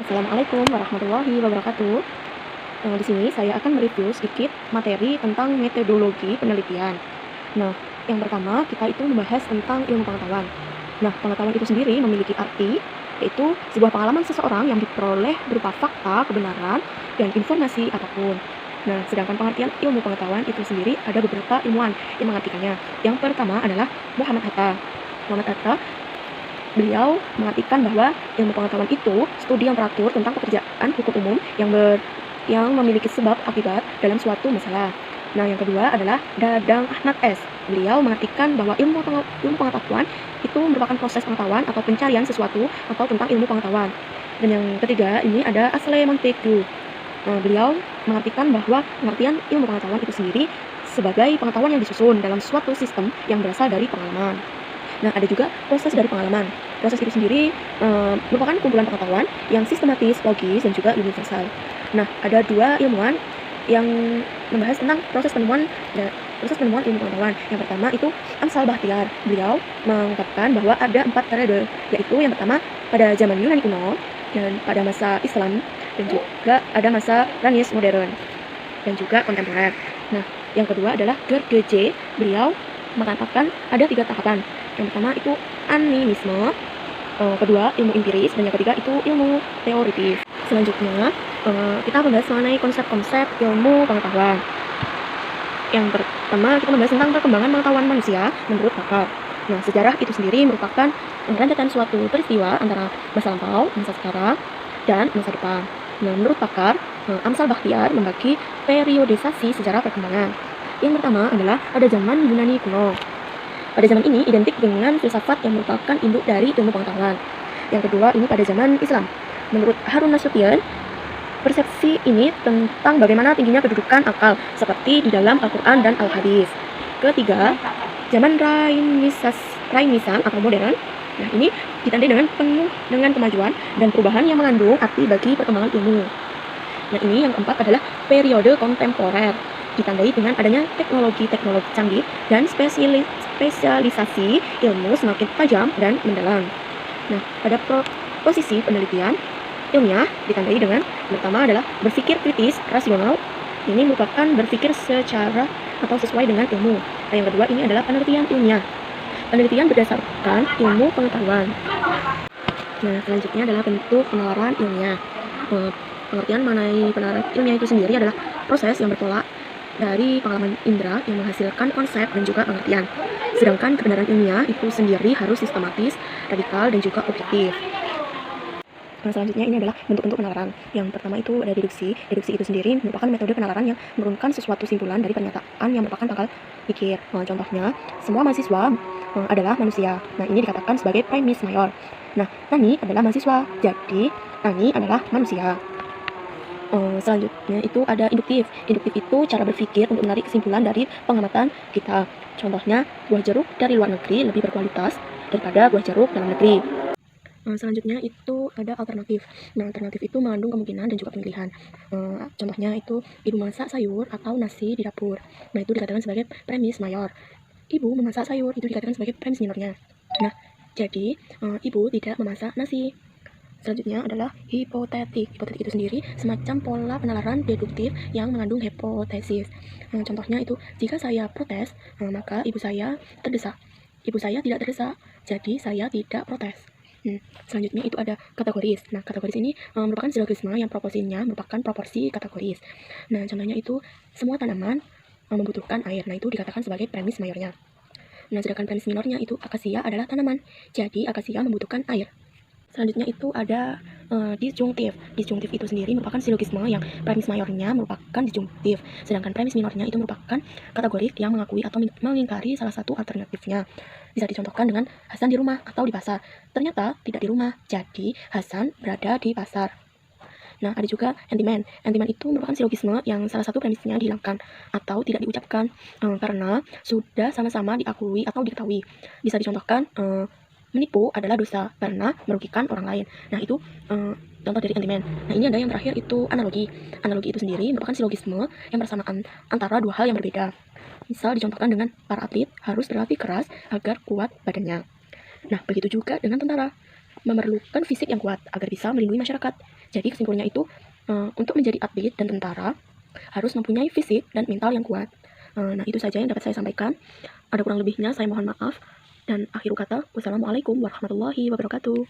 Assalamualaikum warahmatullahi wabarakatuh. Di sini saya akan mereview sedikit materi tentang metodologi penelitian. Nah, yang pertama kita itu membahas tentang ilmu pengetahuan. Nah, pengetahuan itu sendiri memiliki arti, yaitu sebuah pengalaman seseorang yang diperoleh berupa fakta, kebenaran, dan informasi apapun. Nah, sedangkan pengertian ilmu pengetahuan itu sendiri ada beberapa ilmuwan yang mengartikannya. Yang pertama adalah Muhammad Hatta. Muhammad Hatta Beliau mengartikan bahwa ilmu pengetahuan itu studi yang teratur tentang pekerjaan hukum umum yang memiliki sebab akibat dalam suatu masalah. Nah, yang kedua adalah Dadang Ahmad S. Beliau mengartikan bahwa ilmu pengetahuan itu merupakan proses pengetahuan atau pencarian sesuatu atau tentang ilmu pengetahuan. Dan yang ketiga ini ada Asle Montague. Beliau mengartikan bahwa pengertian ilmu pengetahuan itu sendiri sebagai pengetahuan yang disusun dalam suatu sistem yang berasal dari pengalaman. Nah, ada juga proses dari pengalaman. Proses itu sendiri merupakan kumpulan pengetahuan yang sistematis, logis, dan juga universal. Nah, ada dua ilmuwan yang membahas tentang proses penemuan ilmu pengetahuan. Yang pertama itu Amsal Bahtiar. Beliau mengungkapkan bahwa ada 4 periode, yaitu yang pertama pada zaman Yunani kuno, dan pada masa Islam, dan juga ada masa Ranis modern, dan juga kontemporer. Nah, yang kedua adalah Gergely. Beliau mengatakan ada 3 tahapan. Yang pertama itu animisme, kedua ilmu empiris, dan yang ketiga itu ilmu teoritis. Selanjutnya kita membahas mengenai konsep-konsep ilmu pengetahuan. Yang pertama kita membahas tentang perkembangan pengetahuan manusia menurut pakar. Nah, sejarah itu sendiri merupakan rentetan suatu peristiwa antara masa lampau, masa sekarang, dan masa depan. Nah, menurut pakar, Amsal Bahtiar membagi periodisasi sejarah perkembangan. Yang pertama adalah ada zaman Yunani kuno. Pada zaman ini identik dengan filsafat yang merupakan induk dari ilmu pengetahuan. Yang kedua ini pada zaman Islam. Menurut Harun Nasution, persepsi ini tentang bagaimana tingginya kedudukan akal seperti di dalam Al-Quran dan Al-Hadis. Ketiga, zaman Rainissan atau modern. Nah, ini ditandai dengan penuh dengan kemajuan dan perubahan yang mengandung arti bagi perkembangan ilmu. Nah, ini yang keempat adalah periode kontemporer, ditandai dengan adanya teknologi-teknologi canggih dan spesialisasi ilmu semakin tajam dan mendalam. Nah, pada posisi penelitian ilmiah ditandai dengan pertama adalah berpikir kritis, rasional. Ini merupakan berpikir secara atau sesuai dengan ilmu. Nah, yang kedua ini adalah penelitian ilmiah. Penelitian berdasarkan ilmu pengetahuan. Nah, selanjutnya adalah bentuk penalaran ilmiah. Pengertian mengenai penalaran ilmiah itu sendiri adalah proses yang bertolak dari pengalaman indera yang menghasilkan konsep dan juga pengertian. Sedangkan kebenaran ilmiah itu sendiri harus sistematis, radikal, dan juga objektif. Nah, selanjutnya ini adalah bentuk-bentuk penalaran. Yang pertama itu ada deduksi. Deduksi itu sendiri merupakan metode penalaran yang menurunkan sesuatu simpulan dari pernyataan yang merupakan pangkal pikir. Contohnya, semua mahasiswa adalah manusia. Nah, ini dikatakan sebagai premis mayor. Nah, Nani adalah mahasiswa, jadi Nani adalah manusia. Selanjutnya itu ada induktif. Induktif itu cara berpikir untuk menarik kesimpulan dari pengamatan kita. Contohnya, buah jeruk dari luar negeri lebih berkualitas daripada buah jeruk dalam negeri. Selanjutnya itu ada alternatif. Nah, alternatif itu mengandung kemungkinan dan juga pemilihan. Contohnya itu ibu masak sayur atau nasi di dapur. Nah, itu dikatakan sebagai premis mayor. Ibu memasak sayur itu dikatakan sebagai premis minornya. Nah, jadi ibu tidak memasak nasi. Selanjutnya adalah hipotetik. Hipotetik itu sendiri semacam pola penalaran deduktif yang mengandung hipotesis. Contohnya itu, jika saya protes, maka ibu saya terdesak. Ibu saya tidak terdesak, jadi saya tidak protes. Selanjutnya itu ada kategoris. Nah, kategoris ini merupakan silogisme yang proporsinya merupakan proporsi kategoris. Nah, contohnya itu, semua tanaman membutuhkan air. Nah, itu dikatakan sebagai premis mayornya. Nah, sedangkan premis minornya itu akasia adalah tanaman, jadi akasia membutuhkan air. Selanjutnya itu ada disjungtif. Disjungtif itu sendiri merupakan silogisme yang premis mayornya merupakan disjungtif, sedangkan premis minornya itu merupakan kategorik yang mengakui atau mengingkari salah satu alternatifnya. Bisa dicontohkan dengan Hasan di rumah atau di pasar. Ternyata tidak di rumah, jadi Hasan berada di pasar. Nah, ada juga entimen. Entimen itu merupakan silogisme yang salah satu premisnya dihilangkan atau tidak diucapkan karena sudah sama-sama diakui atau diketahui. Bisa dicontohkan menipu adalah dosa karena merugikan orang lain. Nah, itu contoh dari entimen. Nah, ini ada yang terakhir itu analogi. Analogi itu sendiri merupakan silogisme yang bersamaan antara dua hal yang berbeda. Misal dicontohkan dengan para atlet harus berlatih keras agar kuat badannya. Nah, begitu juga dengan tentara. Memerlukan fisik yang kuat agar bisa melindungi masyarakat. Jadi kesimpulannya itu, untuk menjadi atlet dan tentara harus mempunyai fisik dan mental yang kuat. Nah, itu saja yang dapat saya sampaikan. Ada kurang lebihnya saya mohon maaf. Dan akhir kata, wassalamualaikum warahmatullahi wabarakatuh.